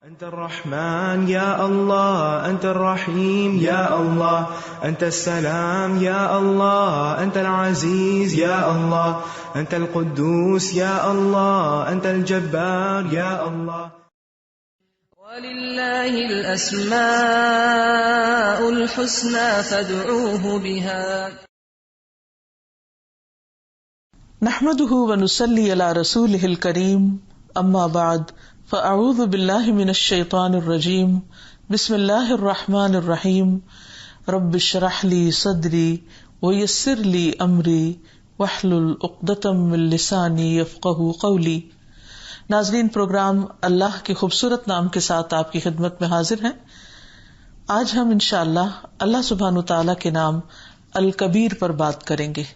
أنت الرحمن يا الله، أنت الرحيم يا الله، أنت السلام يا الله، أنت العزيز يا الله، أنت القدوس يا الله، أنت الجبار يا الله. ولله الأسماء الحسنى فادعوه بها. نحمده ونصلي على رسوله الكريم، أما بعد، فأعوذ بالله من الشيطان الرجيم، بسم الله الرحمن الرحيم، رب اشرح لي صدري ويسر لي أمري واحلل عقدة من لساني يفقهوا قولي. ناظرین، پروگرام اللہ کے خوبصورت نام کے ساتھ آپ کی خدمت میں حاضر ہیں. آج ہم انشاءاللہ اللہ سبحانہ تعالیٰ کے نام الکبیر پر بات کریں گے.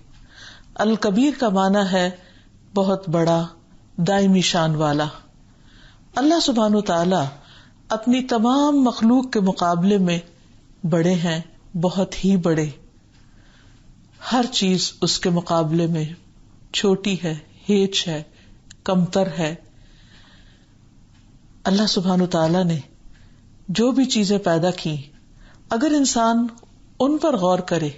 الکبیر کا معنی ہے بہت بڑا، دائمی شان والا. اللہ سبحانہ تعالیٰ اپنی تمام مخلوق کے مقابلے میں بڑے ہیں، بہت ہی بڑے. ہر چیز اس کے مقابلے میں چھوٹی ہے، ہیچ ہے، کمتر ہے. اللہ سبحانہ تعالیٰ نے جو بھی چیزیں پیدا کی، اگر انسان ان پر غور کرے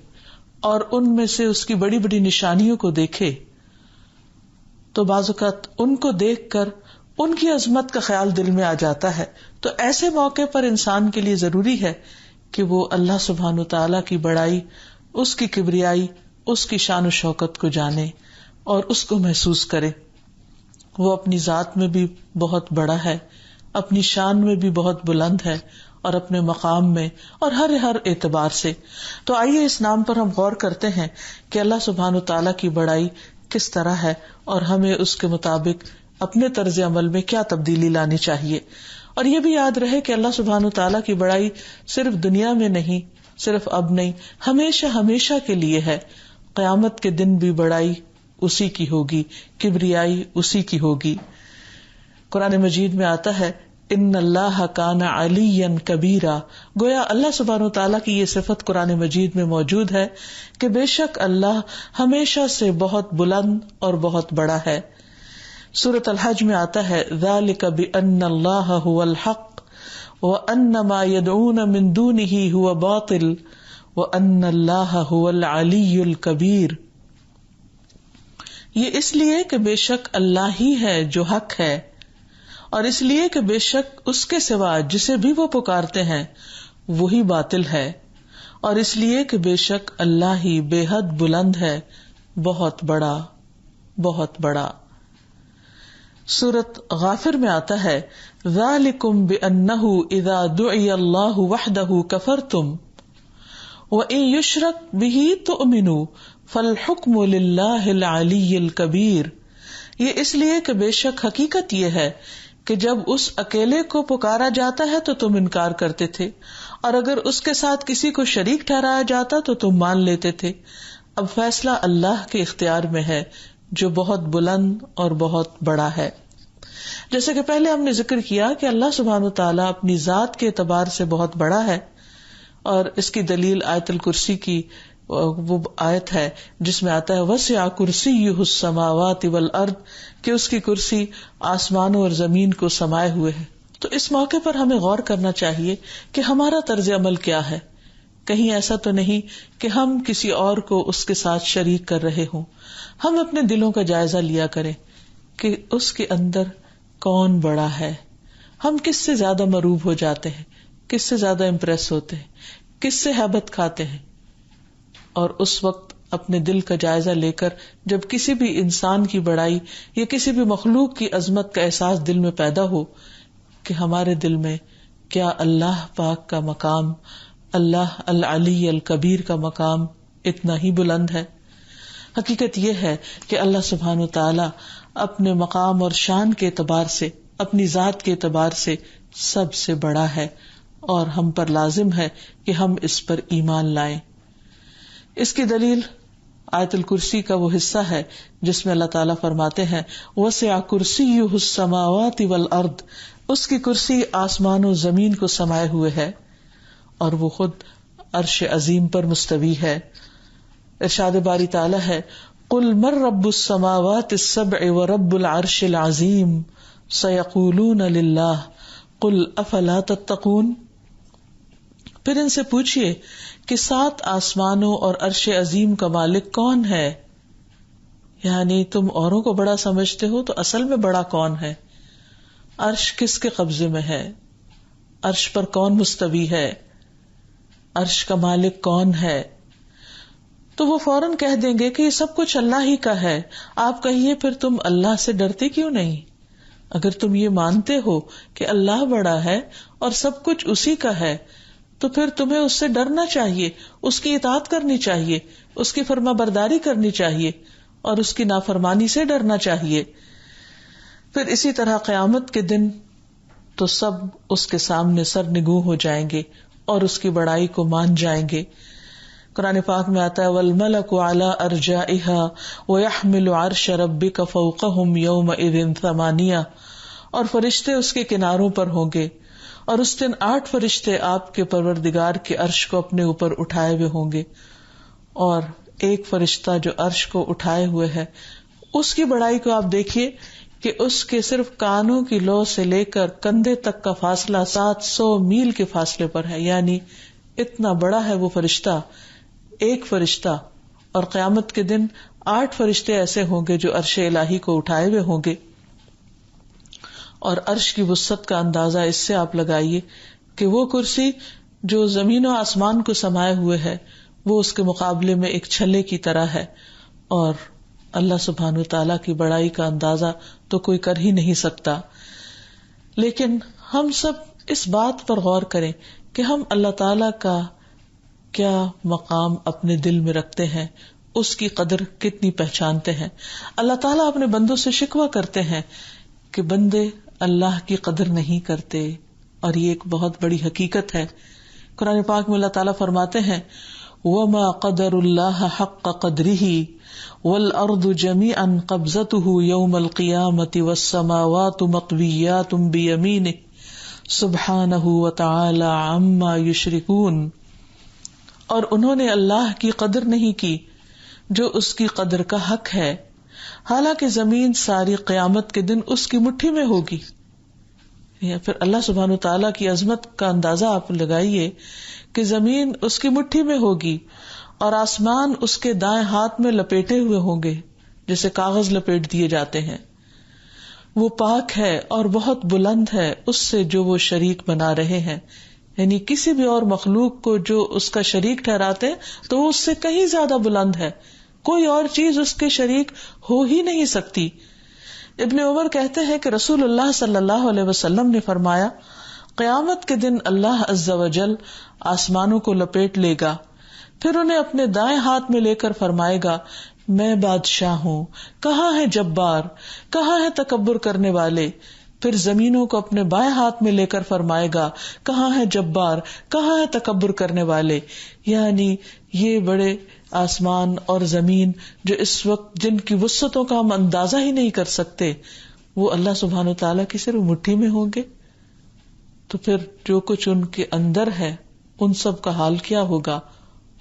اور ان میں سے اس کی بڑی بڑی نشانیوں کو دیکھے تو بعض اوقات ان کو دیکھ کر ان کی عظمت کا خیال دل میں آ جاتا ہے. تو ایسے موقع پر انسان کے لیے ضروری ہے کہ وہ اللہ سبحانہ تعالیٰ کی بڑائی، اس کی کبریائی، اس کی شان و شوکت کو جانے اور اس کو محسوس کرے. وہ اپنی ذات میں بھی بہت بڑا ہے، اپنی شان میں بھی بہت بلند ہے، اور اپنے مقام میں اور ہر اعتبار سے. تو آئیے اس نام پر ہم غور کرتے ہیں کہ اللہ سبحانہ تعالیٰ کی بڑائی کس طرح ہے اور ہمیں اس کے مطابق اپنے طرز عمل میں کیا تبدیلی لانی چاہیے. اور یہ بھی یاد رہے کہ اللہ سبحانہ تعالیٰ کی بڑائی صرف دنیا میں نہیں، صرف اب نہیں، ہمیشہ ہمیشہ کے لیے ہے. قیامت کے دن بھی بڑائی اسی کی ہوگی، کبریائی اسی کی ہوگی. قرآن مجید میں آتا ہے ان اللہ کان علیا کبیرا. گویا اللہ سبحانہ تعالیٰ کی یہ صفت قرآن مجید میں موجود ہے کہ بے شک اللہ ہمیشہ سے بہت بلند اور بہت بڑا ہے. سورۃ الحج میں آتا ہے ذالک بان اللہ هو الحق وان ما يدعون من دونه هو باطل وان اللہ هو العلی الکبیر. یہ اس لیے کہ بے شک اللہ ہی ہے جو حق ہے، اور اس لیے کہ بے شک اس کے سوا جسے بھی وہ پکارتے ہیں وہی باطل ہے، اور اس لیے کہ بے شک اللہ ہی بے حد بلند ہے، بہت بڑا، بہت بڑا. سورۃ غافر میں آتا ہے ذالکم بانہ اذا دعی اللہ وحدہ کفرتم وان یشرک بہ تؤمنوا فالحکم للہ العلی الکبیر. یہ اس لیے کہ بے شک حقیقت یہ ہے کہ جب اس اکیلے کو پکارا جاتا ہے تو تم انکار کرتے تھے، اور اگر اس کے ساتھ کسی کو شریک ٹھہرایا جاتا تو تم مان لیتے تھے. اب فیصلہ اللہ کے اختیار میں ہے جو بہت بلند اور بہت بڑا ہے. جیسے کہ پہلے ہم نے ذکر کیا کہ اللہ سبحانہ تعالیٰ اپنی ذات کے اعتبار سے بہت بڑا ہے، اور اس کی دلیل آیت الکرسی کی وہ آیت ہے جس میں آتا ہے وسع کرسیہ السماوات والارض، کہ اس کی کرسی آسمانوں اور زمین کو سمائے ہوئے ہے. تو اس موقع پر ہمیں غور کرنا چاہیے کہ ہمارا طرز عمل کیا ہے. کہیں ایسا تو نہیں کہ ہم کسی اور کو اس کے ساتھ شریک کر رہے ہوں. ہم اپنے دلوں کا جائزہ لیا کریں کہ اس کے اندر کون بڑا ہے. ہم کس سے زیادہ مروب ہو جاتے ہیں، کس سے زیادہ امپریس ہوتے ہیں، کس سے ہیبت کھاتے ہیں. اور اس وقت اپنے دل کا جائزہ لے کر جب کسی بھی انسان کی بڑائی یا کسی بھی مخلوق کی عظمت کا احساس دل میں پیدا ہو کہ ہمارے دل میں کیا اللہ پاک کا مقام، اللہ العلی الکبیر کا مقام اتنا ہی بلند ہے. حقیقت یہ ہے کہ اللہ سبحانہ تعالی اپنے مقام اور شان کے اعتبار سے، اپنی ذات کے اعتبار سے سب سے بڑا ہے، اور ہم پر لازم ہے کہ ہم اس پر ایمان لائیں. اس کی دلیل آیت الکرسی کا وہ حصہ ہے جس میں اللہ تعالیٰ فرماتے ہیں وسع کرسیہ السماوات والارض، اس کی کرسی آسمان و زمین کو سمائے ہوئے ہے، اور وہ خود عرش عظیم پر مستوی ہے. ارشاد باری تعالیٰ ہے قل من رب السماوات السبع ورب العرش العظیم سیقولون للہ قل افلا تتقون. پھر ان سے پوچھئے کہ 7 آسمانوں اور عرش عظیم کا مالک کون ہے؟ یعنی تم اوروں کو بڑا سمجھتے ہو تو اصل میں بڑا کون ہے؟ عرش کس کے قبضے میں ہے؟ عرش پر کون مستوی ہے؟ عرش کا مالک کون ہے؟ تو وہ فوراً کہہ دیں گے کہ یہ سب کچھ اللہ ہی کا ہے. آپ کہیے پھر تم اللہ سے ڈرتے کیوں نہیں؟ اگر تم یہ مانتے ہو کہ اللہ بڑا ہے اور سب کچھ اسی کا ہے تو پھر تمہیں اس سے ڈرنا چاہیے، اس کی اطاعت کرنی چاہیے، اس کی فرما برداری کرنی چاہیے اور اس کی نافرمانی سے ڈرنا چاہیے. پھر اسی طرح قیامت کے دن تو سب اس کے سامنے سر نگوں ہو جائیں گے اور اس کی بڑائی کو مان جائیں گے. قرآن پاک میں آتا ہے والملک علی ارجائها ويحمل عرش ربك فوقهم يومئذ 8، اور فرشتے اس کے کناروں پر ہوں گے اور اس دن 8 فرشتے آپ کے پروردگار کے عرش کو اپنے اوپر اٹھائے ہوئے ہوں گے، اور ایک فرشتہ جو عرش کو اٹھائے ہوئے ہے اس کی بڑائی کو آپ دیکھیے کہ اس کے صرف کانوں کی لو سے لے کر کندھے تک کا فاصلہ 700 میل کے فاصلے پر ہے. یعنی اتنا بڑا ہے وہ فرشتہ، ایک فرشتہ. اور قیامت کے دن 8 فرشتے ایسے ہوں گے جو عرش الہی کو اٹھائے ہوئے ہوں گے. اور عرش کی وسعت کا اندازہ اس سے آپ لگائیے کہ وہ کرسی جو زمین و آسمان کو سمائے ہوئے ہے وہ اس کے مقابلے میں ایک چھلے کی طرح ہے. اور اللہ سبحانہ وتعالیٰ کی بڑائی کا اندازہ تو کوئی کر ہی نہیں سکتا. لیکن ہم سب اس بات پر غور کریں کہ ہم اللہ تعالیٰ کا کیا مقام اپنے دل میں رکھتے ہیں، اس کی قدر کتنی پہچانتے ہیں. اللہ تعالیٰ اپنے بندوں سے شکوہ کرتے ہیں کہ بندے اللہ کی قدر نہیں کرتے، اور یہ ایک بہت بڑی حقیقت ہے. قرآن پاک میں اللہ تعالیٰ فرماتے ہیں وَمَا قَدَرُ اللَّهَ حَقَّ قَدْرِهِ وَالْأَرْضُ جَمِيعًا قَبْضَتُهُ يَوْمَ الْقِيَامَةِ وَالسَّمَاوَاتُ مَطْوِيَّاتٌ بِيَمِينِهِ سُبْحَانَهُ وَتَعَالَى عَمَّا يُشْرِكُونَ. اور انہوں نے اللہ کی قدر نہیں کی جو اس کی قدر کا حق ہے، حالانکہ زمین ساری قیامت کے دن اس کی مٹھی میں ہوگی. یا پھر اللہ سبحانہ تعالیٰ کی عظمت کا اندازہ آپ لگائیے کہ زمین اس کی مٹھی میں ہوگی اور آسمان اس کے دائیں ہاتھ میں لپیٹے ہوئے ہوں گے جیسے کاغذ لپیٹ دیے جاتے ہیں. وہ پاک ہے اور بہت بلند ہے اس سے جو وہ شریک بنا رہے ہیں. یعنی کسی بھی اور مخلوق کو جو اس کا شریک ٹھہراتے ہیں تو وہ اس سے کہیں زیادہ بلند ہے، کوئی اور چیز اس کے شریک ہو ہی نہیں سکتی. ابن عمر کہتے ہیں کہ رسول اللہ صلی اللہ علیہ وسلم نے فرمایا قیامت کے دن اللہ عز و جل آسمانوں کو لپیٹ لے گا، پھر انہیں اپنے دائیں ہاتھ میں لے کر فرمائے گا میں بادشاہ ہوں، کہاں ہے جبار، کہاں ہے تکبر کرنے والے. پھر زمینوں کو اپنے بائیں ہاتھ میں لے کر فرمائے گا کہاں ہے جبار، کہاں ہے تکبر کرنے والے. یعنی یہ بڑے آسمان اور زمین جو اس وقت جن کی وسعتوں کا ہم اندازہ ہی نہیں کر سکتے وہ اللہ سبحانہ و تعالیٰ کی صرف مٹھی میں ہوں گے. تو پھر جو کچھ ان کے اندر ہے ان سب کا حال کیا ہوگا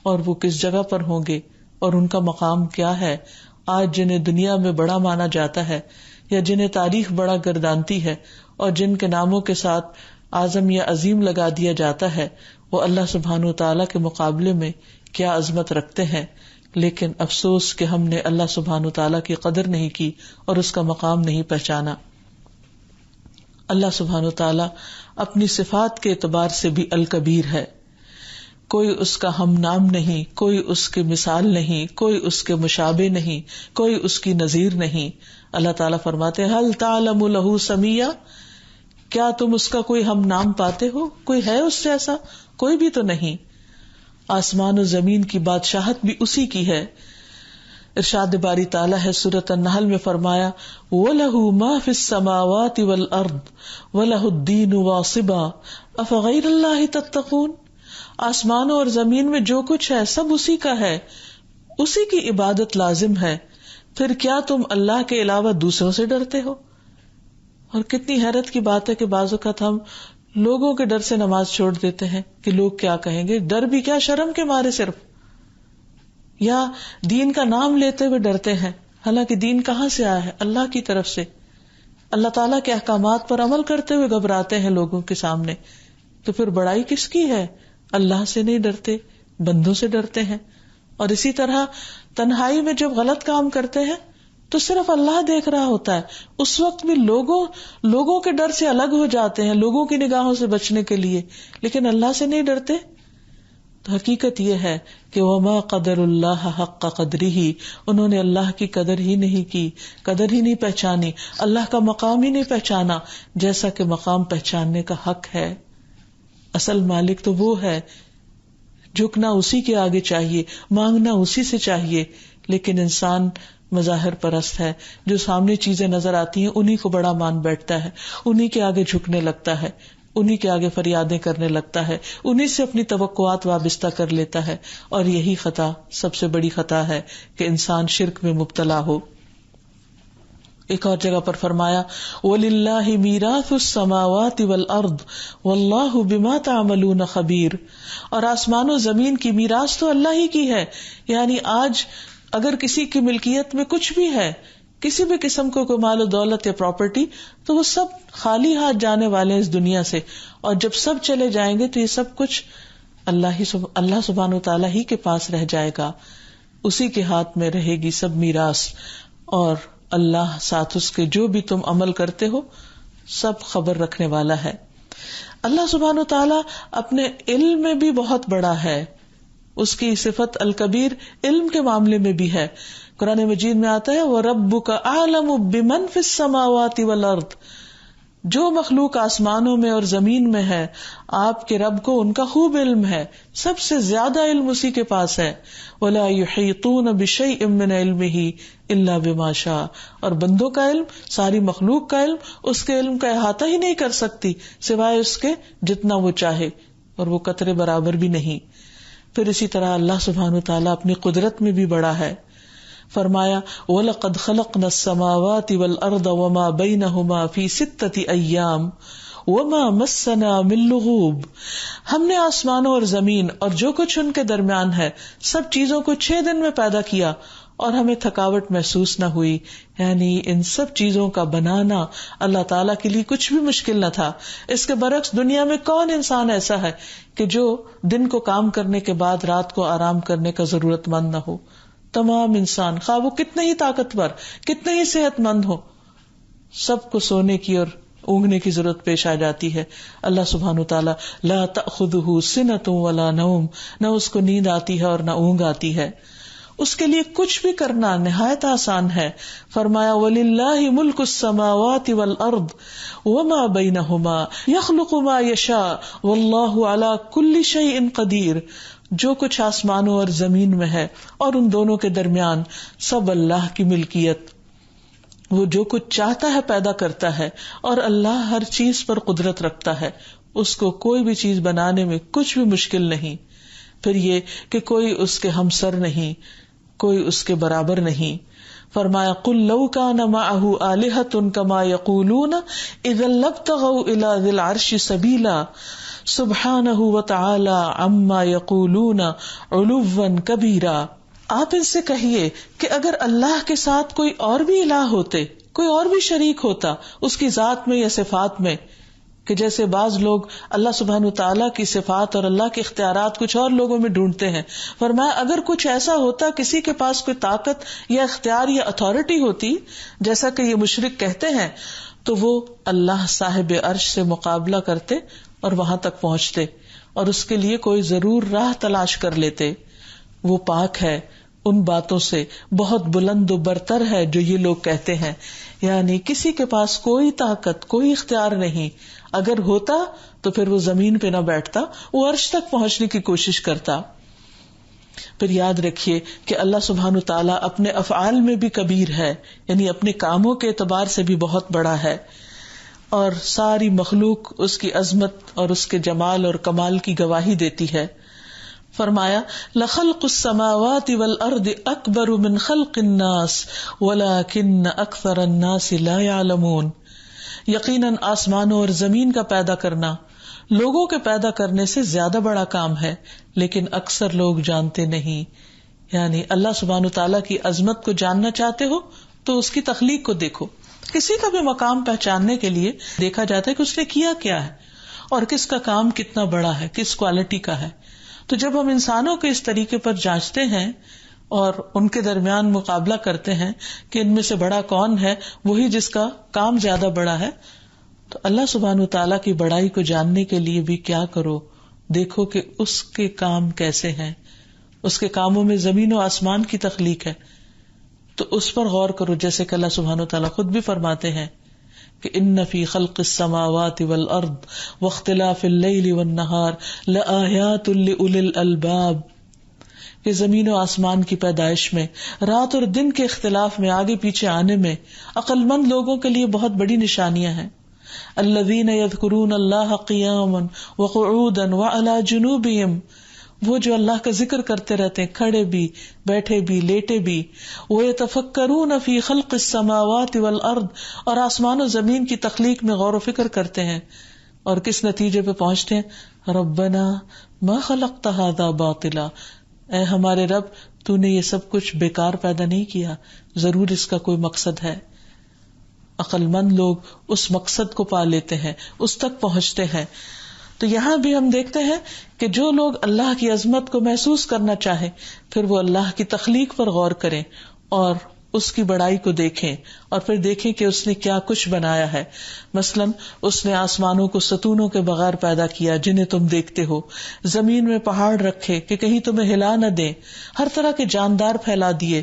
اور وہ کس جگہ پر ہوں گے اور ان کا مقام کیا ہے. آج جنہیں دنیا میں بڑا مانا جاتا ہے یا جنہیں تاریخ بڑا گردانتی ہے اور جن کے ناموں کے ساتھ اعظم یا عظیم لگا دیا جاتا ہے وہ اللہ سبحانہ و تعالیٰ کے مقابلے میں کیا عظمت رکھتے ہیں. لیکن افسوس کہ ہم نے اللہ سبحانہ و تعالیٰ کی قدر نہیں کی اور اس کا مقام نہیں پہچانا. اللہ سبحانہ و تعالیٰ اپنی صفات کے اعتبار سے بھی الکبیر ہے، کوئی اس کا ہم نام نہیں، کوئی اس کی مثال نہیں، کوئی اس کے مشابہ نہیں، کوئی اس کی نظیر نہیں. اللہ تعالیٰ فرماتے ہیں هل تعلم له سمیا، کیا تم اس کا کوئی ہم نام پاتے ہو؟ کوئی ہے اس جیسا؟ کوئی بھی تو نہیں. آسمان و زمین کی بادشاہت بھی اسی کی ہے. ارشاد باری تعالیٰ ہے سورۃ النحل میں فرمایا وَلَهُ مَا فِي السَّمَاوَاتِ وَالْأَرْضِ وَلَهُ الدِّينُ وَاصِبًا أَفَغَيْرَ اللَّهِ تَتَّقُونَ. آسمانوں اور زمین میں جو کچھ ہے سب اسی کا ہے، اسی کی عبادت لازم ہے، پھر کیا تم اللہ کے علاوہ دوسروں سے ڈرتے ہو؟ اور کتنی حیرت کی بات ہے کہ بعض اوقات ہم لوگوں کے ڈر سے نماز چھوڑ دیتے ہیں کہ لوگ کیا کہیں گے. ڈر بھی کیا، شرم کے مارے صرف، یا دین کا نام لیتے ہوئے ڈرتے ہیں، حالانکہ دین کہاں سے آیا ہے؟ اللہ کی طرف سے. اللہ تعالیٰ کے احکامات پر عمل کرتے ہوئے گھبراتے ہیں لوگوں کے سامنے، تو پھر بڑائی کس کی ہے؟ اللہ سے نہیں ڈرتے، بندوں سے ڈرتے ہیں. اور اسی طرح تنہائی میں جب غلط کام کرتے ہیں تو صرف اللہ دیکھ رہا ہوتا ہے، اس وقت بھی لوگوں کے ڈر سے الگ ہو جاتے ہیں، لوگوں کی نگاہوں سے بچنے کے لیے، لیکن اللہ سے نہیں ڈرتے. تو حقیقت یہ ہے کہ وما قدر اللہ حق قدرہ، انہوں نے اللہ کی قدر ہی نہیں کی، قدر ہی نہیں پہچانی، اللہ کا مقام ہی نہیں پہچانا جیسا کہ مقام پہچاننے کا حق ہے. اصل مالک تو وہ ہے، جھکنا اسی کے آگے چاہیے، مانگنا اسی سے چاہیے. لیکن انسان مظاہر پرست ہے، جو سامنے چیزیں نظر آتی ہیں انہی کو بڑا مان بیٹھتا ہے، انہی کے آگے جھکنے لگتا ہے، انہی کے آگے فریادیں کرنے لگتا ہے، انہی سے اپنی توقعات وابستہ کر لیتا ہے. اور یہی خطا سب سے بڑی خطا ہے کہ انسان شرک میں مبتلا ہو. ایک اور جگہ پر فرمایا وَلِلَّهِ مِيرَاثُ السَّمَاوَاتِ وَالْأَرْضِ وَاللَّهُ بِمَا تَعْمَلُونَ خَبِيرٌ. اور آسمان و زمین کی میراث تو اللہ ہی کی ہے. یعنی آج اگر کسی کی ملکیت میں کچھ بھی ہے، کسی بھی قسم کو کوئی مال و دولت یا پراپرٹی، تو وہ سب خالی ہاتھ جانے والے ہیں اس دنیا سے، اور جب سب چلے جائیں گے تو یہ سب کچھ اللہ سبحانہ وتعالیٰ ہی کے پاس رہ جائے گا، اسی کے ہاتھ میں رہے گی سب میراث. اور اللہ ساتھ اس کے جو بھی تم عمل کرتے ہو سب خبر رکھنے والا ہے. اللہ سبحانہ وتعالیٰ اپنے علم میں بھی بہت بڑا ہے، اس کی صفت الکبیر علم کے معاملے میں بھی ہے. قرآن مجید میں آتا ہے وَرَبُّكَ أَعْلَمُ بِمَنْ فِي السَّمَاوَاتِ وَالْأَرْضِ، جو مخلوق آسمانوں میں اور زمین میں ہے آپ کے رب کو ان کا خوب علم ہے، سب سے زیادہ علم اسی کے پاس ہے. وَلَا يُحِيطُونَ بِشَيْءٍ مِّنْ عِلْمِهِ إِلَّا بِمَا شَاءَ، اور بندوں کا علم، ساری مخلوق کا علم، اس کے علم کا احاطہ ہی نہیں کر سکتی سوائے اس کے جتنا وہ چاہے، اور وہ قطرے برابر بھی نہیں. پھر اسی طرح اللہ سبحانہ وتعالیٰ اپنی قدرت میں بھی بڑا ہے. فرمایا وَلَقَدْ خَلَقْنَا السَّمَاوَاتِ وَالْأَرْضَ وَمَا بَيْنَهُمَا فِي 6 أَيَّامٍ وَمَا مَسَّنَا مِن لُغُوبٍ، ہم نے آسمانوں اور زمین اور جو کچھ ان کے درمیان ہے سب چیزوں کو 6 دن میں پیدا کیا اور ہمیں تھکاوٹ محسوس نہ ہوئی. یعنی ان سب چیزوں کا بنانا اللہ تعالیٰ کے لیے کچھ بھی مشکل نہ تھا. اس کے برعکس دنیا میں کون انسان ایسا ہے کہ جو دن کو کام کرنے کے بعد رات کو آرام کرنے کا ضرورت مند نہ ہو؟ تمام انسان، خواہ وہ کتنے ہی طاقتور، کتنے ہی صحت مند ہو، سب کو سونے کی اور اونگنے کی ضرورت پیش آ جاتی ہے. اللہ سبحانہ وتعالیٰ لا تأخذہ سنۃ ولا نوم، نہ اس کو نیند آتی ہے اور نہ اونگ آتی ہے، اس کے لیے کچھ بھی کرنا نہایت آسان ہے. فرمایا وَلِلَّهِ مُلْكُ السَّمَاوَاتِ وَالْأَرْضِ وَمَا بَيْنَهُمَا يَخْلُقُ مَا يَشَاءُ وَاللَّهُ عَلَى كُلِّ شَيْءٍ قَدِيرٌ. جو کچھ آسمانوں اور زمین میں ہے اور ان دونوں کے درمیان سب اللہ کی ملکیت، وہ جو کچھ چاہتا ہے پیدا کرتا ہے، اور اللہ ہر چیز پر قدرت رکھتا ہے، اس کو کوئی بھی چیز بنانے میں کچھ بھی مشکل نہیں. پھر یہ کہ کوئی اس کے ہمسر نہیں، کوئی اس کے برابر نہیں. فرمایا قُل لَوْ كَانَ مَعَهُ آلِهَةٌ كَمَا يَقُولُونَ إِذًا لَابْتَغَوْا إِلَى ذِي الْعَرْشِ سَبِيلًا سبحانہ وتعالی عما یقولون علوا کبیرا. آپ ان سے کہیے کہ اگر اللہ کے ساتھ کوئی اور بھی الہ ہوتے، کوئی اور بھی شریک ہوتا اس کی ذات میں یا صفات میں، کہ جیسے بعض لوگ اللہ سبحانہ وتعالیٰ کی صفات اور اللہ کے اختیارات کچھ اور لوگوں میں ڈھونڈتے ہیں. فرمایا اگر کچھ ایسا ہوتا، کسی کے پاس کوئی طاقت یا اختیار یا اتھارٹی ہوتی جیسا کہ یہ مشرک کہتے ہیں، تو وہ اللہ صاحب عرش سے مقابلہ کرتے اور وہاں تک پہنچتے، اور اس کے لیے کوئی ضرور راہ تلاش کر لیتے. وہ پاک ہے ان باتوں سے، بہت بلند و برتر ہے جو یہ لوگ کہتے ہیں. یعنی کسی کے پاس کوئی طاقت، کوئی اختیار نہیں. اگر ہوتا تو پھر وہ زمین پہ نہ بیٹھتا، وہ عرش تک پہنچنے کی کوشش کرتا. پھر یاد رکھیے کہ اللہ سبحانہ تعالیٰ اپنے افعال میں بھی کبیر ہے، یعنی اپنے کاموں کے اعتبار سے بھی بہت بڑا ہے، اور ساری مخلوق اس کی عظمت اور اس کے جمال اور کمال کی گواہی دیتی ہے. فرمایا لخلق السماوات والارض اکبر من خلق الناس ولکن اکثر الناس لا يعلمون. یقیناً آسمانوں اور زمین کا پیدا کرنا لوگوں کے پیدا کرنے سے زیادہ بڑا کام ہے، لیکن اکثر لوگ جانتے نہیں. یعنی اللہ سبحانہ تعالیٰ کی عظمت کو جاننا چاہتے ہو تو اس کی تخلیق کو دیکھو. کسی کا بھی مقام پہچاننے کے لیے دیکھا جاتا ہے کہ اس نے کیا کیا ہے اور کس کا کام کتنا بڑا ہے، کس کوالٹی کا ہے. تو جب ہم انسانوں کو اس طریقے پر جانچتے ہیں اور ان کے درمیان مقابلہ کرتے ہیں کہ ان میں سے بڑا کون ہے، وہی جس کا کام زیادہ بڑا ہے، تو اللہ سبحانہ وتعالیٰ کی بڑائی کو جاننے کے لیے بھی کیا کرو، دیکھو کہ اس کے کام کیسے ہیں. اس کے کاموں میں زمین و آسمان کی تخلیق ہے تو اس پر غور کرو، جیسے کہ اللہ سبحانہ وتعالیٰ خود بھی فرماتے ہیں کہ ان فی خلق السماوات والارض واختلاف اللیل والنہار لآیات لأولی الالباب، کہ زمین و آسمان کی پیدائش میں، رات اور دن کے اختلاف میں، آگے پیچھے آنے میں عقل مند لوگوں کے لیے بہت بڑی نشانیاں ہیں. الذین یذکرون اللہ قیاما وقعودا وعلی جنوبہم، وہ جو اللہ کا ذکر کرتے رہتے ہیں کھڑے بھی، بیٹھے بھی، لیٹے بھی. وَيَتَفَكَّرُونَ فِي خَلْقِ السَّمَاوَاتِ وَالْأَرْضِ، اور آسمان و زمین کی تخلیق میں غور و فکر کرتے ہیں اور کس نتیجے پہ پہنچتے ہیں؟ ربنا ما خلقت هذا باطلا، اے ہمارے رب تو نے یہ سب کچھ بیکار پیدا نہیں کیا، ضرور اس کا کوئی مقصد ہے. عقل مند لوگ اس مقصد کو پا لیتے ہیں، اس تک پہنچتے ہیں. تو یہاں بھی ہم دیکھتے ہیں کہ جو لوگ اللہ کی عظمت کو محسوس کرنا چاہیں پھر وہ اللہ کی تخلیق پر غور کریں اور اس کی بڑائی کو دیکھیں اور پھر دیکھیں کہ اس نے کیا کچھ بنایا ہے. مثلا اس نے آسمانوں کو ستونوں کے بغیر پیدا کیا جنہیں تم دیکھتے ہو، زمین میں پہاڑ رکھے کہ کہیں تمہیں ہلا نہ دیں، ہر طرح کے جاندار پھیلا دیے،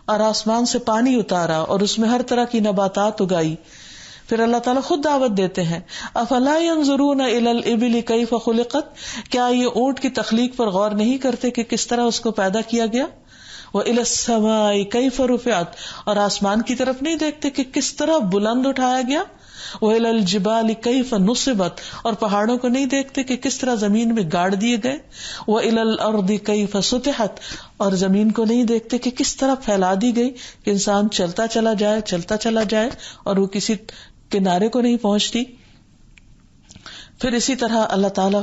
اور آسمان سے پانی اتارا اور اس میں ہر طرح کی نباتات اگائی. پھر اللہ تعالیٰ خود دعوت دیتے ہیں، افلا ينظرون الى الابل كيف خلقت، کیا یہ اونٹ کی تخلیق پر غور نہیں کرتے کہ کس طرح اس کو پیدا کیا گیا؟ وَإِلَى السَّمَاءِ كَيْفَ رُفِعَتْ، اور آسمان کی طرف نہیں دیکھتے کہ کس طرح بلند اٹھایا گیا. وَإِلَى الْجِبَالِ كَيْفَ نُصِبَتْ، اور پہاڑوں کو نہیں دیکھتے کہ کس طرح زمین میں گاڑ دیے گئے. وَإِلَى الْأَرْضِ كَيْفَ سُطِحَتْ، اور زمین کو نہیں دیکھتے کہ کس طرح پھیلا دی گئی کہ انسان چلتا چلا جائے اور وہ کسی کنارے کو نہیں پہنچتی. پھر اسی طرح اللہ تعالیٰ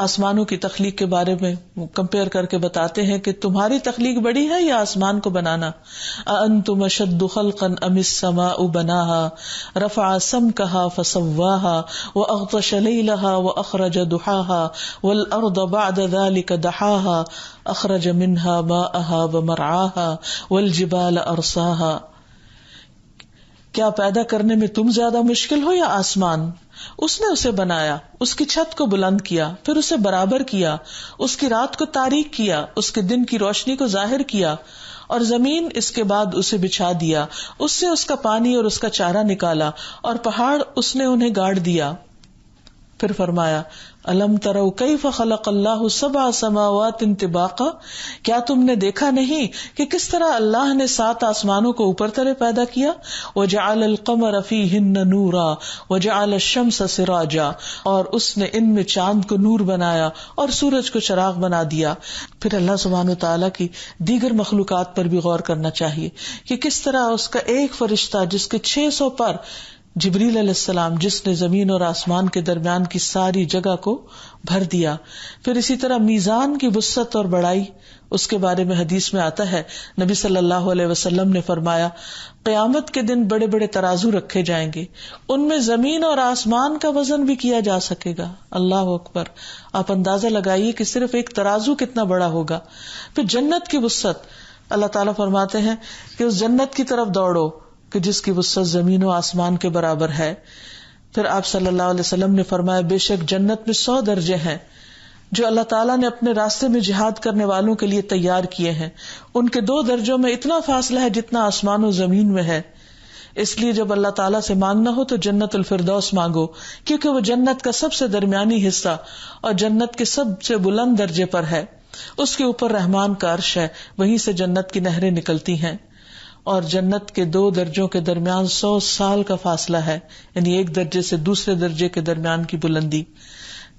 آسمانوں کی تخلیق کے بارے میں کمپیئر کر کے بتاتے ہیں کہ تمہاری تخلیق بڑی ہے یا آسمان کو بنانا. أَأَنْتُمْ أَشَدُّ خَلْقًا أَمِ السَّمَاءُ بَنَاهَا رَفَعَ سَمْكَهَا فَسَوَّاهَا وَأَغْطَشَ لَيْلَهَا وَأَخْرَجَ ضُحَاهَا وَالْأَرْضَ بَعْدَ ذَلِكَ دَحَاهَا أَخْرَجَ مِنْهَا مَاءَهَا وَمَرْعَاهَا وَالْجِبَالَ أَرْسَاهَا. کیا پیدا کرنے میں تم زیادہ مشکل ہو یا آسمان؟ اس نے اسے بنایا، اس کی چھت کو بلند کیا، پھر اسے برابر کیا، اس کی رات کو تاریک کیا، اس کے دن کی روشنی کو ظاہر کیا، اور زمین اس کے بعد اسے بچھا دیا، اس سے اس کا پانی اور اس کا چارہ نکالا، اور پہاڑ اس نے انہیں گاڑ دیا. پھر فرمایا الم تروا کیف خلق اللہ سبع سماوات طباقا، کیا تم نے دیکھا نہیں کہ کس طرح اللہ نے 7 آسمانوں کو اوپر طرح پیدا کیا. وجعل القمر فیہن نورا وجعل الشمس سراجا، اور اس نے ان میں چاند کو نور بنایا اور سورج کو چراغ بنا دیا. پھر اللہ سبحانہ وتعالیٰ کی دیگر مخلوقات پر بھی غور کرنا چاہیے کہ کس طرح اس کا ایک فرشتہ جس کے 600 پر جبریل علیہ السلام، جس نے زمین اور آسمان کے درمیان کی ساری جگہ کو بھر دیا. پھر اسی طرح میزان کی وسعت اور بڑائی، اس کے بارے میں حدیث میں آتا ہے، نبی صلی اللہ علیہ وسلم نے فرمایا قیامت کے دن بڑے بڑے ترازو رکھے جائیں گے، ان میں زمین اور آسمان کا وزن بھی کیا جا سکے گا. اللہ اکبر. آپ اندازہ لگائیے کہ صرف ایک ترازو کتنا بڑا ہوگا. پھر جنت کی وسعت، اللہ تعالیٰ فرماتے ہیں کہ اس جنت کی طرف دوڑو کہ جس کی وسعت زمین و آسمان کے برابر ہے. پھر آپ صلی اللہ علیہ وسلم نے فرمایا بے شک جنت میں 100 درجے ہیں جو اللہ تعالیٰ نے اپنے راستے میں جہاد کرنے والوں کے لیے تیار کیے ہیں. ان کے 2 درجوں میں اتنا فاصلہ ہے جتنا آسمان و زمین میں ہے. اس لیے جب اللہ تعالیٰ سے مانگنا ہو تو جنت الفردوس مانگو، کیونکہ وہ جنت کا سب سے درمیانی حصہ اور جنت کے سب سے بلند درجے پر ہے. اس کے اوپر رحمان کا عرش ہے، وہیں سے جنت کی نہریں نکلتی ہیں. اور جنت کے 2 درجوں کے درمیان 100 سال کا فاصلہ ہے، یعنی ایک درجے سے دوسرے درجے کے درمیان کی بلندی.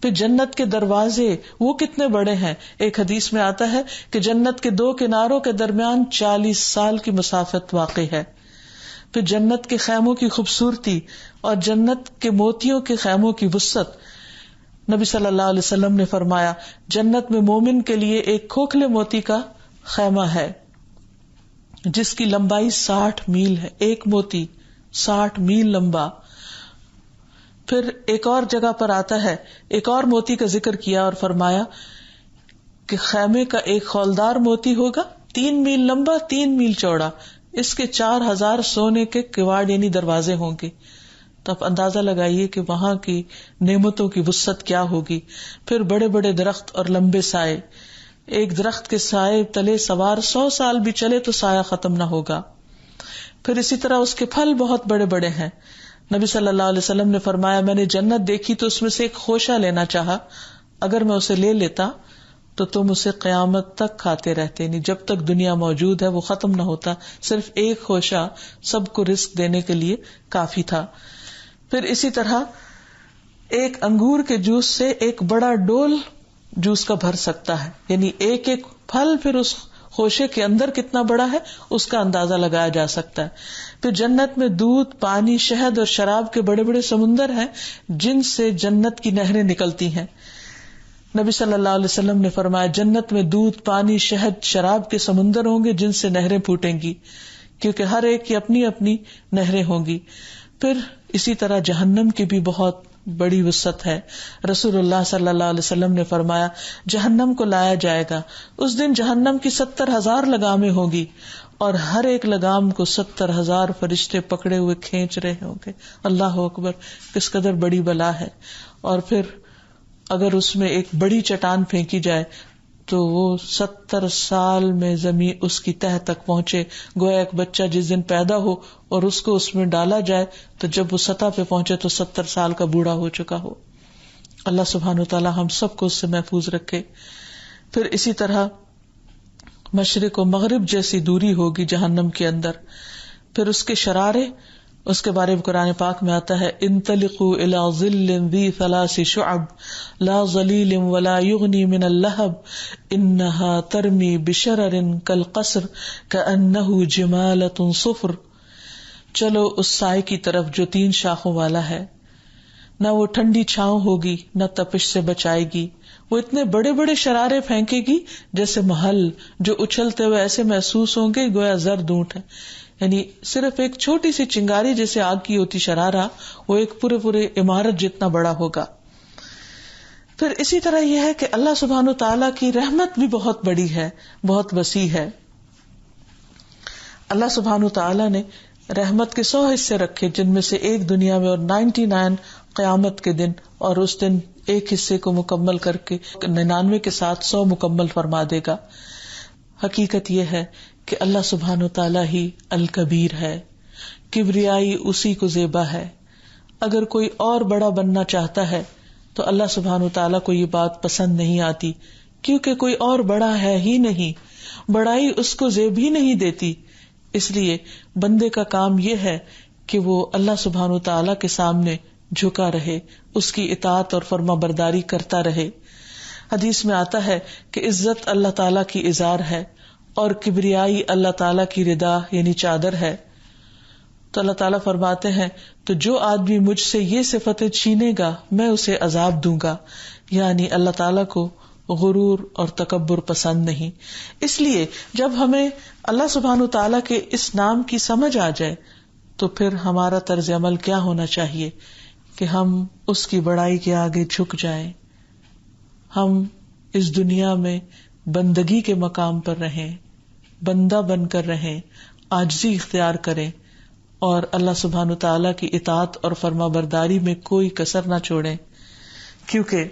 پھر جنت کے دروازے وہ کتنے بڑے ہیں. ایک حدیث میں آتا ہے کہ جنت کے 2 کناروں کے درمیان 40 سال کی مسافت واقع ہے. پھر جنت کے خیموں کی خوبصورتی اور جنت کے موتیوں کے خیموں کی وسعت. نبی صلی اللہ علیہ وسلم نے فرمایا جنت میں مومن کے لیے ایک کھوکھلے موتی کا خیمہ ہے جس کی لمبائی 60 میل ہے. ایک موتی 60 میل لمبا. پھر ایک اور جگہ پر آتا ہے, ایک اور موتی کا ذکر کیا اور فرمایا کہ خیمے کا ایک خولدار موتی ہوگا 3 میل لمبا 3 میل چوڑا, اس کے 4000 سونے کے کواڑ یعنی دروازے ہوں گے. تو آپ اندازہ لگائیے کہ وہاں کی نعمتوں کی وسعت کیا ہوگی. پھر بڑے بڑے درخت اور لمبے سائے, ایک درخت کے سائے تلے سوار 100 سال بھی چلے تو سایہ ختم نہ ہوگا. پھر اسی طرح اس کے پھل بہت بڑے بڑے ہیں. نبی صلی اللہ علیہ وسلم نے فرمایا میں نے جنت دیکھی تو اس میں سے ایک خوشہ لینا چاہا, اگر میں اسے لے لیتا تو تم اسے قیامت تک کھاتے رہتے, نہیں جب تک دنیا موجود ہے وہ ختم نہ ہوتا. صرف ایک خوشہ سب کو رزق دینے کے لیے کافی تھا. پھر اسی طرح ایک انگور کے جوس سے ایک بڑا ڈول جوس کا بھر سکتا ہے, یعنی ایک ایک پھل پھر اس خوشے کے اندر کتنا بڑا ہے اس کا اندازہ لگایا جا سکتا ہے. پھر جنت میں دودھ, پانی, شہد اور شراب کے بڑے بڑے سمندر ہیں جن سے جنت کی نہریں نکلتی ہیں. نبی صلی اللہ علیہ وسلم نے فرمایا جنت میں دودھ, پانی, شہد, شراب کے سمندر ہوں گے جن سے نہریں پھوٹیں گی, کیونکہ ہر ایک کی اپنی اپنی نہریں ہوں گی. پھر اسی طرح جہنم کی بھی بہت بڑی وسعت ہے. رسول اللہ صلی اللہ علیہ وسلم نے فرمایا جہنم کو لایا جائے گا, اس دن جہنم کی 70,000 لگامیں ہوں گی اور ہر ایک لگام کو 70,000 فرشتے پکڑے ہوئے کھینچ رہے ہوں گے. اللہ اکبر, کس قدر بڑی بلا ہے. اور پھر اگر اس میں ایک بڑی چٹان پھینکی جائے تو وہ 70 سال میں زمین اس کی تہہ تک پہنچے, گویا ایک بچہ جس دن پیدا ہو اور اس کو اس میں ڈالا جائے تو جب وہ سطح پہ پہنچے تو 70 سال کا بوڑھا ہو چکا ہو. اللہ سبحانہ وتعالی ہم سب کو اس سے محفوظ رکھے. پھر اسی طرح مشرق و مغرب جیسی دوری ہوگی جہنم کے اندر. پھر اس کے شرارے, اس کے بارے میں قرآن پاک میں آتا ہے انطلقوا الی ظل ذی 3 شعب لا ظلیل ولا یغنی من اللہب انہا ترمی بشرر کالقصر کأنہ جمالۃ صفر. چلو اس سائے کی طرف جو 3 شاخوں والا ہے, نہ وہ ٹھنڈی چھاؤں ہوگی نہ تپش سے بچائے گی. وہ اتنے بڑے بڑے شرارے پھینکے گی جیسے محل, جو اچھلتے ہوئے ایسے محسوس ہوں گے گویا زرد اونٹ ہے. یعنی صرف ایک چھوٹی سی چنگاری جیسے آگ کی ہوتی شرارہ, وہ ایک پورے عمارت جتنا بڑا ہوگا. پھر اسی طرح یہ ہے کہ اللہ سبحانہ تعالیٰ کی رحمت بھی بہت بڑی ہے, بہت وسیع ہے. اللہ سبحانہ تعالیٰ نے رحمت کے 100 حصے رکھے, جن میں سے ایک دنیا میں اور 99 قیامت کے دن, اور اس دن ایک حصے کو مکمل کر کے 99 کے ساتھ 100 مکمل فرما دے گا. حقیقت یہ ہے کہ اللہ سبحانہ تعالیٰ ہی الکبیر ہے, کبریائی اسی کو زیبا ہے. اگر کوئی اور بڑا بننا چاہتا ہے تو اللہ سبحانہ تعالیٰ کو یہ بات پسند نہیں آتی, کیونکہ کوئی اور بڑا ہے ہی نہیں, بڑائی اس کو زیب ہی نہیں دیتی. اس لیے بندے کا کام یہ ہے کہ وہ اللہ سبحانہ تعالیٰ کے سامنے جھکا رہے, اس کی اطاعت اور فرما برداری کرتا رہے. حدیث میں آتا ہے کہ عزت اللہ تعالیٰ کی ازار ہے اور کبریائی اللہ تعالیٰ کی ردا یعنی چادر ہے. تو اللہ تعالیٰ فرماتے ہیں تو جو آدمی مجھ سے یہ صفتیں چھینے گا میں اسے عذاب دوں گا. یعنی اللہ تعالیٰ کو غرور اور تکبر پسند نہیں. اس لیے جب ہمیں اللہ سبحانہ تعالیٰ کے اس نام کی سمجھ آ جائے تو پھر ہمارا طرز عمل کیا ہونا چاہیے کہ ہم اس کی بڑائی کے آگے جھک جائیں, ہم اس دنیا میں بندگی کے مقام پر رہیں, بندہ بن کر رہیں, عاجزی اختیار کریں اور اللہ سبحانہ تعالیٰ کی اطاعت اور فرما برداری میں کوئی کسر نہ چھوڑیں. کیونکہ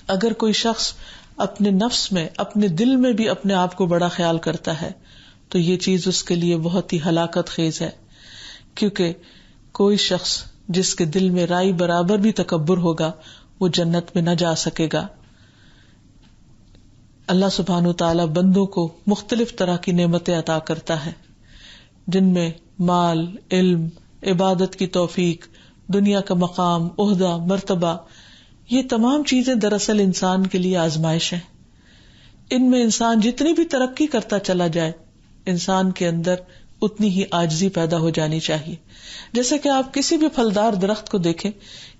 اگر کوئی شخص اپنے نفس میں, اپنے دل میں بھی اپنے آپ کو بڑا خیال کرتا ہے تو یہ چیز اس کے لیے بہت ہی ہلاکت خیز ہے. کیونکہ کوئی شخص جس کے دل میں رائی برابر بھی تکبر ہوگا وہ جنت میں نہ جا سکے گا. اللہ سبحانہ تعالیٰ بندوں کو مختلف طرح کی نعمتیں عطا کرتا ہے, جن میں مال, علم, عبادت کی توفیق, دنیا کا مقام, عہدہ, مرتبہ, یہ تمام چیزیں دراصل انسان کے لیے آزمائش ہیں. ان میں انسان جتنی بھی ترقی کرتا چلا جائے انسان کے اندر اتنی ہی عاجزی پیدا ہو جانی چاہیے. جیسے کہ آپ کسی بھی پھلدار درخت کو دیکھیں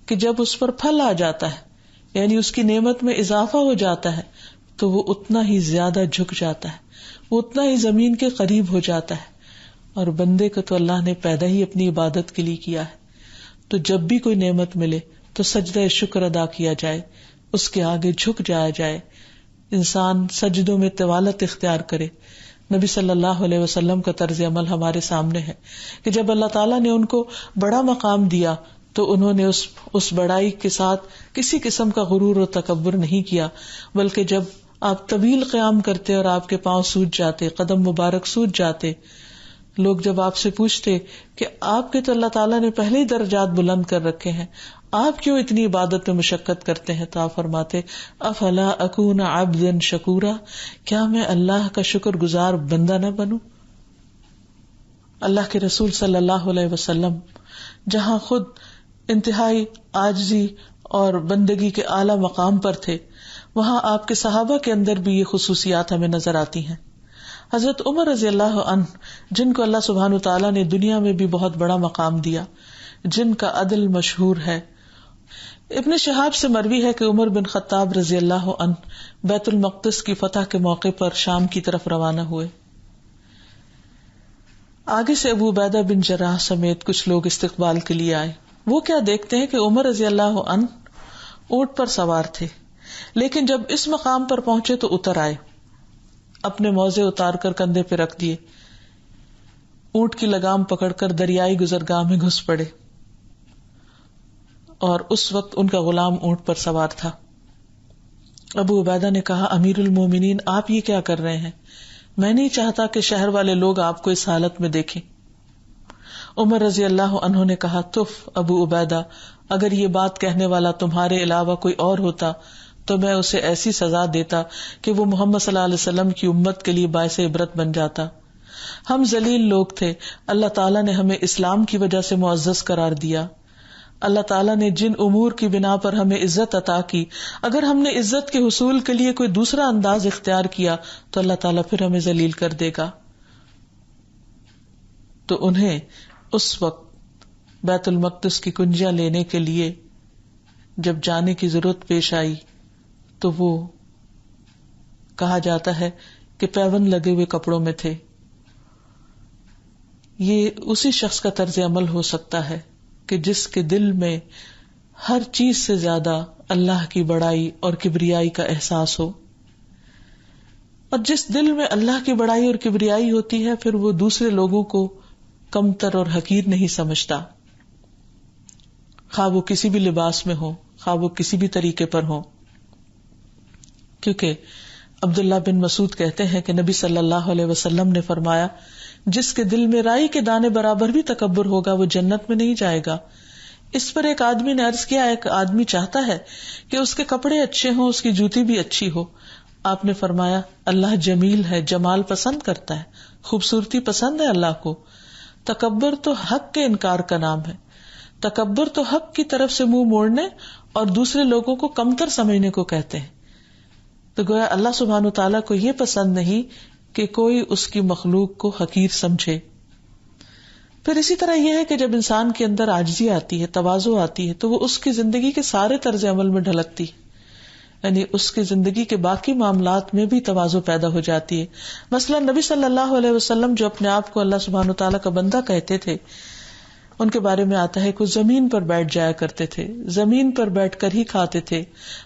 کہ جب اس پر پھل آ جاتا ہے یعنی اس کی نعمت میں اضافہ ہو جاتا ہے تو وہ اتنا ہی زیادہ جھک جاتا ہے, وہ اتنا ہی زمین کے قریب ہو جاتا ہے. اور بندے کو تو اللہ نے پیدا ہی اپنی عبادت کے لیے کیا ہے. تو جب بھی کوئی نعمت ملے تو سجدہ شکر ادا کیا جائے، اس کے آگے جھک جایا جائے، انسان سجدوں میں طوالت اختیار کرے. نبی صلی اللہ علیہ وسلم کا طرز عمل ہمارے سامنے ہے کہ جب اللہ تعالیٰ نے ان کو بڑا مقام دیا تو انہوں نے اس بڑائی کے ساتھ کسی قسم کا غرور و تکبر نہیں کیا، بلکہ جب آپ طویل قیام کرتے اور آپ کے پاؤں سوج جاتے، قدم مبارک سوج جاتے، لوگ جب آپ سے پوچھتے کہ آپ کے تو اللہ تعالیٰ نے پہلے ہی درجات بلند کر رکھے ہیں، آپ کیوں اتنی عبادت میں مشقت کرتے ہیں، تو آپ فرماتے افلا اکون عبدا شکورا، کیا میں اللہ کا شکر گزار بندہ نہ بنوں. اللہ کے رسول صلی اللہ علیہ وسلم جہاں خود انتہائی عاجزی اور بندگی کے اعلی مقام پر تھے، وہاں آپ کے صحابہ کے اندر بھی یہ خصوصیات ہمیں نظر آتی ہیں. حضرت عمر رضی اللہ عنہ، جن کو اللہ سبحانہ وتعالیٰ نے دنیا میں بھی بہت بڑا مقام دیا، جن کا عدل مشہور ہے. ابن شہاب سے مروی ہے کہ عمر بن خطاب رضی اللہ عنہ بیت المقدس کی فتح کے موقع پر شام کی طرف روانہ ہوئے. آگے سے ابو عبیدہ بن جراح سمیت کچھ لوگ استقبال کے لیے آئے. وہ کیا دیکھتے ہیں کہ عمر رضی اللہ عنہ اونٹ پر سوار تھے، لیکن جب اس مقام پر پہنچے تو اتر آئے، اپنے موزے اتار کر کندھے پہ رکھ دیے، اونٹ کی لگام پکڑ کر دریائی گزرگاہ میں گھس پڑے، اور اس وقت ان کا غلام اونٹ پر سوار تھا. ابو عبیدہ نے کہا امیر المومنین آپ یہ کیا کر رہے ہیں؟ میں نہیں چاہتا کہ شہر والے لوگ آپ کو اس حالت میں دیکھیں. عمر رضی اللہ عنہ نے کہا تف ابو عبیدہ، اگر یہ بات کہنے والا تمہارے علاوہ کوئی اور ہوتا تو میں اسے ایسی سزا دیتا کہ وہ محمد صلی اللہ علیہ وسلم کی امت کے لیے باعث عبرت بن جاتا. ہم ذلیل لوگ تھے، اللہ تعالیٰ نے ہمیں اسلام کی وجہ سے معزز قرار دیا. اللہ تعالیٰ نے جن امور کی بنا پر ہمیں عزت عطا کی، اگر ہم نے عزت کے حصول کے لیے کوئی دوسرا انداز اختیار کیا تو اللہ تعالیٰ پھر ہمیں ذلیل کر دے گا. تو انہیں اس وقت بیت المقدس کی کنجیاں لینے کے لیے جب جانے کی ضرورت پیش آئی تو وہ کہا جاتا ہے کہ پیوند لگے ہوئے کپڑوں میں تھے. یہ اسی شخص کا طرز عمل ہو سکتا ہے کہ جس کے دل میں ہر چیز سے زیادہ اللہ کی بڑائی اور کبریائی کا احساس ہو، اور جس دل میں اللہ کی بڑائی اور کبریائی ہوتی ہے پھر وہ دوسرے لوگوں کو کمتر اور حقیر نہیں سمجھتا، خواہ وہ کسی بھی لباس میں ہو، خواہ وہ کسی بھی طریقے پر ہو. کیونکہ عبداللہ بن مسعود کہتے ہیں کہ نبی صلی اللہ علیہ وسلم نے فرمایا جس کے دل میں رائی کے دانے برابر بھی تکبر ہوگا وہ جنت میں نہیں جائے گا. اس پر ایک آدمی نے عرض کیا ایک آدمی چاہتا ہے کہ اس کے کپڑے اچھے ہوں، اس کی جوتی بھی اچھی ہو. آپ نے فرمایا اللہ جمیل ہے، جمال پسند کرتا ہے، خوبصورتی پسند ہے اللہ کو. تکبر تو حق کے انکار کا نام ہے. تکبر تو حق کی طرف سے منہ موڑنے اور دوسرے لوگوں کو کمتر سمجھنے کو کہتے ہیں. تو گویا اللہ سبحانہ و تعالیٰ کو یہ پسند نہیں کہ کوئی اس کی مخلوق کو حقیر سمجھے. پھر اسی طرح یہ ہے کہ جب انسان کے اندر عاجزی آتی ہے، تواضع آتی ہے، تو وہ اس کی زندگی کے سارے طرز عمل میں ڈھلکتی ہے، یعنی اس کی زندگی کے باقی معاملات میں بھی تواضع پیدا ہو جاتی ہے. مثلا نبی صلی اللہ علیہ وسلم جو اپنے آپ کو اللہ سبحانہ تعالیٰ کا بندہ کہتے تھے، ان کے بارے میں آتا ہے کہ زمین پر بیٹھ جایا کرتے تھے، زمین پر بیٹھ کر ہی کھاتے تھے،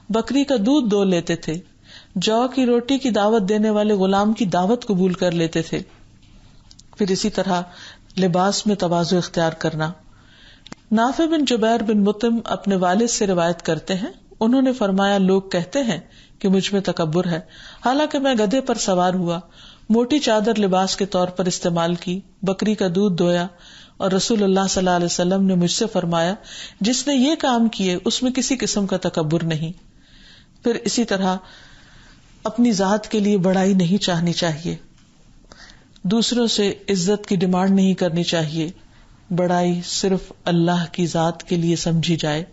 بکری کا دودھ دو لیتے تھے، جو کی روٹی کی دعوت دینے والے غلام کی دعوت قبول کر لیتے تھے. پھر اسی طرح لباس میں تواضع اختیار کرنا. نافع بن جبیر بن مطعم اپنے والد سے روایت کرتے ہیں، انہوں نے فرمایا لوگ کہتے ہیں کہ مجھ میں تکبر ہے، حالانکہ میں گدھے پر سوار ہوا، موٹی چادر لباس کے طور پر استعمال کی، بکری کا دودھ دویا، اور رسول اللہ صلی اللہ علیہ وسلم نے مجھ سے فرمایا جس نے یہ کام کیے اس میں کسی قسم کا تکبر نہیں. پھر اسی طرح اپنی ذات کے لیے بڑائی نہیں چاہنی چاہیے، دوسروں سے عزت کی ڈیمانڈ نہیں کرنی چاہیے، بڑائی صرف اللہ کی ذات کے لیے سمجھی جائے.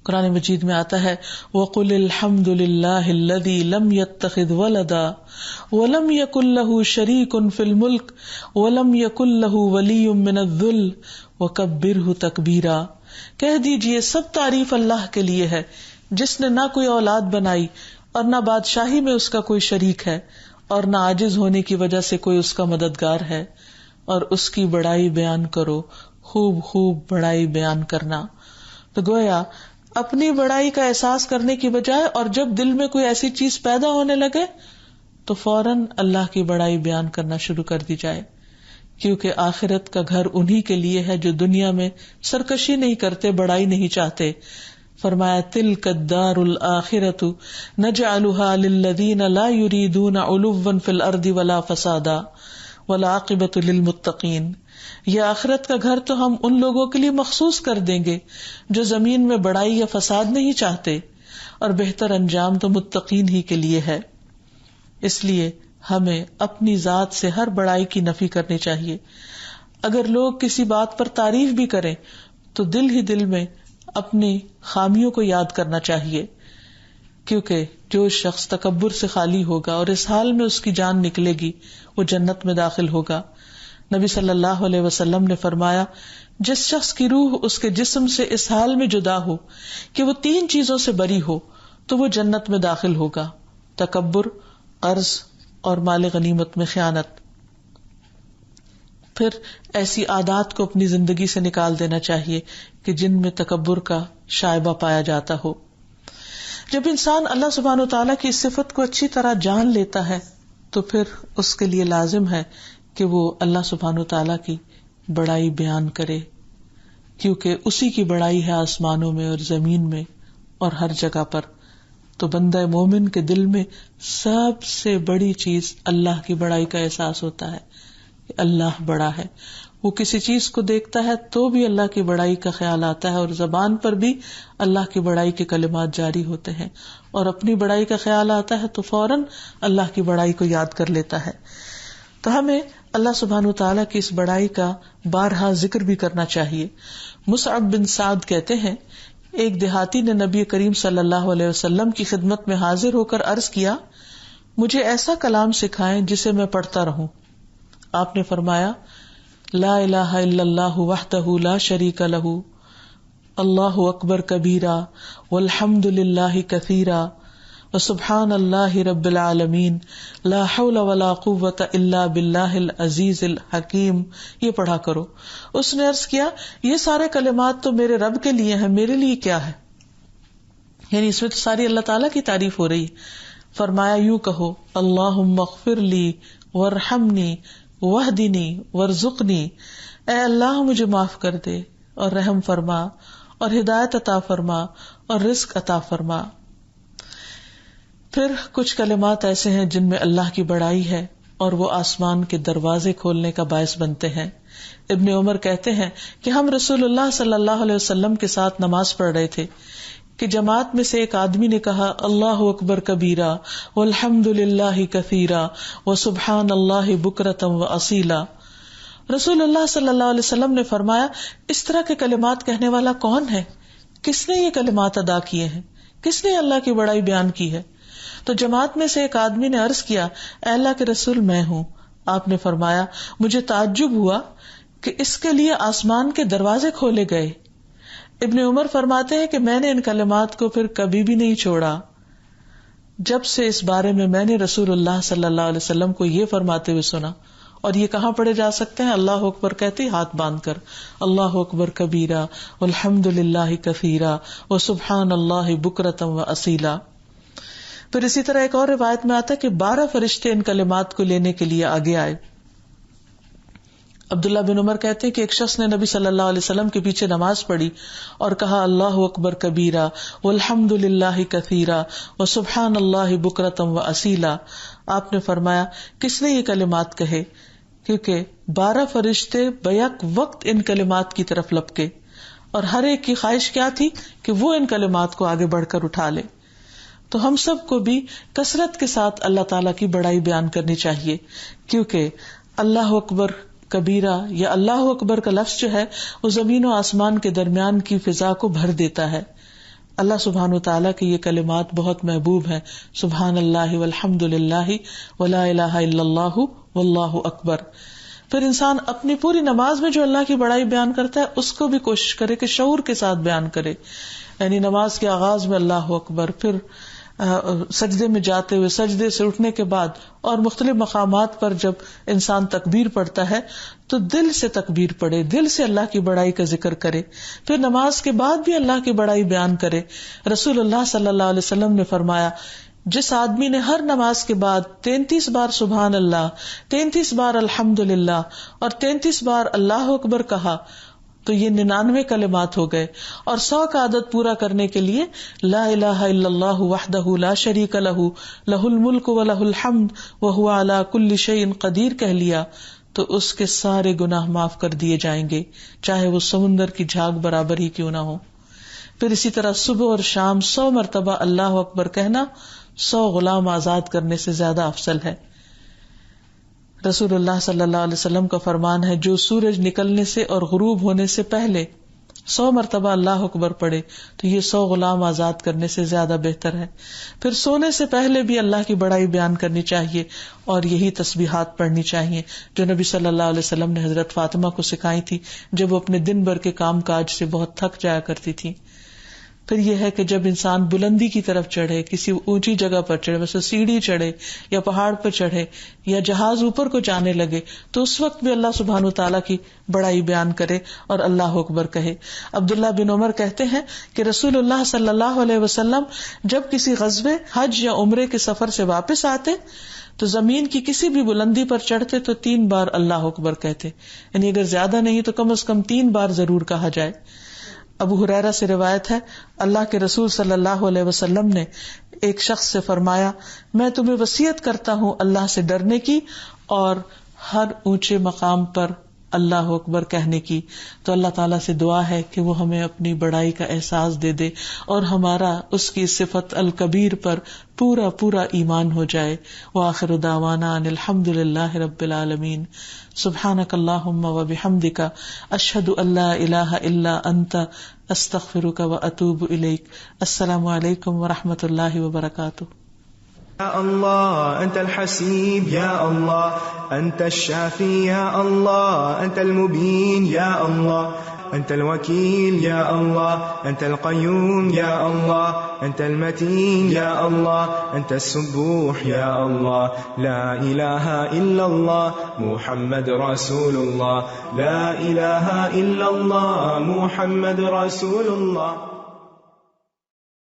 قرآن مجید میں آتا ہے وَقُلِ الْحَمْدُ لِلَّهِ الَّذِي لَمْ يَتَّخِذْ وَلَدًا وَلَمْ يَكُنْ لَهُ شَرِيكٌ فِي الْمُلْكِ وَلَمْ يَكُنْ لَهُ وَلِيٌّ مِّنَ الذُّلِّ وَكَبِّرْهُ تَكْبِيرًا. کہہ دیجئے سب تعریف اللہ کے لیے ہے جس نے نہ کوئی اولاد بنائی اور نہ بادشاہی میں اس کا کوئی شریک ہے اور نہ عاجز ہونے کی وجہ سے کوئی اس کا مددگار ہے، اور اس کی بڑائی بیان کرو، خوب خوب بڑائی بیان کرنا. تو گویا اپنی بڑائی کا احساس کرنے کی بجائے اور جب دل میں کوئی ایسی چیز پیدا ہونے لگے تو فوراً اللہ کی بڑائی بیان کرنا شروع کر دی جائے، کیونکہ آخرت کا گھر انہی کے لیے ہے جو دنیا میں سرکشی نہیں کرتے، بڑائی نہیں چاہتے. فرمایا تلک الدار الآخرۃ نجعلها للذین لا یریدون علوا فی الارض ولا فسادا والعاقبۃ للمتقین. یہ آخرت کا گھر تو ہم ان لوگوں کے لیے مخصوص کر دیں گے جو زمین میں بڑائی یا فساد نہیں چاہتے، اور بہتر انجام تو متقین ہی کے لیے ہے. اس لیے ہمیں اپنی ذات سے ہر بڑائی کی نفی کرنی چاہیے. اگر لوگ کسی بات پر تعریف بھی کریں تو دل ہی دل میں اپنی خامیوں کو یاد کرنا چاہیے، کیونکہ جو شخص تکبر سے خالی ہوگا اور اس حال میں اس کی جان نکلے گی وہ جنت میں داخل ہوگا. نبی صلی اللہ علیہ وسلم نے فرمایا جس شخص کی روح اس کے جسم سے اس حال میں جدا ہو کہ وہ 3 چیزوں سے بری ہو تو وہ جنت میں داخل ہوگا: تکبر، قرض اور مال غنیمت میں خیانت. پھر ایسی عادات کو اپنی زندگی سے نکال دینا چاہیے کہ جن میں تکبر کا شائبہ پایا جاتا ہو. جب انسان اللہ سبحانہ و تعالیٰ کی اس صفت کو اچھی طرح جان لیتا ہے تو پھر اس کے لیے لازم ہے کہ وہ اللہ سبحانہ و تعالیٰ کی بڑائی بیان کرے، کیونکہ اسی کی بڑائی ہے آسمانوں میں اور زمین میں اور ہر جگہ پر. تو بندہ مومن کے دل میں سب سے بڑی چیز اللہ کی بڑائی کا احساس ہوتا ہے کہ اللہ بڑا ہے. وہ کسی چیز کو دیکھتا ہے تو بھی اللہ کی بڑائی کا خیال آتا ہے، اور زبان پر بھی اللہ کی بڑائی کے کلمات جاری ہوتے ہیں، اور اپنی بڑائی کا خیال آتا ہے تو فوراً اللہ کی بڑائی کو یاد کر لیتا ہے. تو ہمیں اللہ سبحانہ وتعالیٰ کی اس بڑائی کا بارہا ذکر بھی کرنا چاہیے. مصعب بن سعد کہتے ہیں ایک دیہاتی نے نبی کریم صلی اللہ علیہ وسلم کی خدمت میں حاضر ہو کر عرض کیا، مجھے ایسا کلام سکھائیں جسے میں پڑھتا رہوں. آپ نے فرمایا، لا الہ الا اللہ وحدہ لا شریک لہ، اللہ اکبر کبیرا والحمد للہ کثیرا وسبحان اللہ رب العالمین لا حول ولا قوۃ الا باللہ العزیز الحکیم. یہ پڑھا کرو. اس نے عرض کیا، یہ سارے کلمات تو میرے رب کے لیے ہیں، میرے لیے کیا ہے؟ یعنی اس میں تو ساری اللہ تعالیٰ کی تعریف ہو رہی. فرمایا یوں کہو، اللہم اغفر لی وارحمنی واہدنی وارزقنی، اے اللہ مجھے معاف کر دے اور رحم فرما اور ہدایت عطا فرما اور رزق عطا فرما. پھر کچھ کلمات ایسے ہیں جن میں اللہ کی بڑائی ہے اور وہ آسمان کے دروازے کھولنے کا باعث بنتے ہیں. ابن عمر کہتے ہیں کہ ہم رسول اللہ صلی اللہ علیہ وسلم کے ساتھ نماز پڑھ رہے تھے کہ جماعت میں سے ایک آدمی نے کہا، اللہ اکبر کبیرا والحمد للہ کثیرا وسبحان اللہ بکرۃ واصیلا. رسول اللہ صلی اللہ علیہ وسلم نے فرمایا، اس طرح کے کلمات کہنے والا کون ہے؟ کس نے یہ کلمات ادا کیے ہیں؟ کس نے اللہ کی بڑائی بیان کی ہے؟ تو جماعت میں سے ایک آدمی نے عرض کیا، اے اللہ کے رسول میں ہوں. آپ نے فرمایا، مجھے تعجب ہوا کہ اس کے لیے آسمان کے دروازے کھولے گئے. ابن عمر فرماتے ہیں کہ میں نے ان کلمات کو پھر کبھی بھی نہیں چھوڑا جب سے اس بارے میں نے رسول اللہ صلی اللہ علیہ وسلم کو یہ فرماتے ہوئے سنا. اور یہ کہاں پڑھے جا سکتے ہیں؟ اللہ اکبر کہتے ہاتھ باندھ کر، اللہ اکبر کبیرا والحمد للہ کثیرا وسبحان اللہ بکرۃ واصیلا. پھر اسی طرح ایک اور روایت میں آتا ہے کہ 12 فرشتے ان کلمات کو لینے کے لیے آگے آئے. عبداللہ بن عمر کہتے ہیں کہ ایک شخص نے نبی صلی اللہ علیہ وسلم کے پیچھے نماز پڑھی اور کہا، اللہ اکبر کبیرا والحمد للہ کثیرا وسبحان اللہ بکرۃ واصیلا. آپ نے فرمایا، کس نے یہ کلمات کہے؟ کیونکہ 12 فرشتے بیک وقت ان کلمات کی طرف لپکے اور ہر ایک کی خواہش کیا تھی کہ وہ ان کلمات کو آگے بڑھ کر اٹھا لے. تو ہم سب کو بھی کثرت کے ساتھ اللہ تعالیٰ کی بڑائی بیان کرنی چاہیے، کیونکہ اللہ اکبر کبیرہ یا اللہ اکبر کا لفظ جو ہے وہ زمین و آسمان کے درمیان کی فضا کو بھر دیتا ہے. اللہ سبحانہ وتعالیٰ کے یہ کلمات بہت محبوب ہیں، سبحان اللہ والحمد للہ ولا الہ الا اللہ واللہ اکبر. پھر انسان اپنی پوری نماز میں جو اللہ کی بڑائی بیان کرتا ہے اس کو بھی کوشش کرے کہ شعور کے ساتھ بیان کرے. یعنی نماز کے آغاز میں اللہ اکبر، پھر سجدے میں جاتے ہوئے، سجدے سے اٹھنے کے بعد، اور مختلف مقامات پر جب انسان تکبیر پڑھتا ہے تو دل سے تکبیر پڑھے، دل سے اللہ کی بڑائی کا ذکر کرے، پھر نماز کے بعد بھی اللہ کی بڑائی بیان کرے۔ رسول اللہ صلی اللہ علیہ وسلم نے فرمایا، جس آدمی نے ہر نماز کے بعد 33 بار سبحان اللہ، 33 بار الحمدللہ اور 33 بار اللہ اکبر کہا تو یہ 99 کلمات ہو گئے، اور 100 کا عدد پورا کرنے کے لیے لا الہ الا اللہ وحدہ لا شریک لہ لہ الملک ولہ الحمد وہو علی کل شیء قدیر کہہ لیا تو اس کے سارے گناہ معاف کر دیے جائیں گے، چاہے وہ سمندر کی جھاگ برابر ہی کیوں نہ ہو۔ پھر اسی طرح صبح اور شام 100 مرتبہ اللہ اکبر کہنا 100 غلام آزاد کرنے سے زیادہ افضل ہے۔ رسول اللہ صلی اللہ علیہ وسلم کا فرمان ہے، جو سورج نکلنے سے اور غروب ہونے سے پہلے 100 مرتبہ اللہ اکبر پڑھے تو یہ 100 غلام آزاد کرنے سے زیادہ بہتر ہے۔ پھر سونے سے پہلے بھی اللہ کی بڑائی بیان کرنی چاہیے اور یہی تسبیحات پڑھنی چاہیے جو نبی صلی اللہ علیہ وسلم نے حضرت فاطمہ کو سکھائی تھی جب وہ اپنے دن بھر کے کام کاج سے بہت تھک جایا کرتی تھی۔ پھر یہ ہے کہ جب انسان بلندی کی طرف چڑھے، کسی اونچی جگہ پر چڑھے، مثلا سیڑھی چڑھے یا پہاڑ پر چڑھے یا جہاز اوپر کو جانے لگے تو اس وقت بھی اللہ سبحانہ وتعالیٰ کی بڑائی بیان کرے اور اللہ اکبر کہے۔ عبداللہ بن عمر کہتے ہیں کہ رسول اللہ صلی اللہ علیہ وسلم جب کسی غزوے، حج یا عمرے کے سفر سے واپس آتے تو زمین کی کسی بھی بلندی پر چڑھتے تو 3 بار اللہ اکبر کہتے، یعنی اگر زیادہ نہیں تو کم از کم 3 بار ضرور کہا جائے۔ ابو ہریرہ سے روایت ہے، اللہ کے رسول صلی اللہ علیہ وسلم نے ایک شخص سے فرمایا، میں تمہیں وصیت کرتا ہوں اللہ سے ڈرنے کی اور ہر اونچے مقام پر اللہ اکبر کہنے کی۔ تو اللہ تعالیٰ سے دعا ہے کہ وہ ہمیں اپنی بڑائی کا احساس دے دے اور ہمارا اس کی صفت الکبیر پر پورا پورا ایمان ہو جائے۔ وآخر دعوانا ان الحمد للہ رب العالمین۔ سبحانک اللہم وبحمدک، اشہد ان لا الہ الا انت، استغفرک واتوب الیک۔ السلام علیکم ورحمۃ اللہ وبرکاتہ۔ یا اللہ انت الحسیب، یا اللہ انت الشافی، یا اللہ انت المبین، یا اللہ انت الوکیل، یا اللہ انت القیوم، یا اللہ انت المتین، یا اللہ انت السبوح، یا اللہ لا الہ الا اللہ محمد رسول اللہ، لا الہ الا اللہ محمد رسول اللہ۔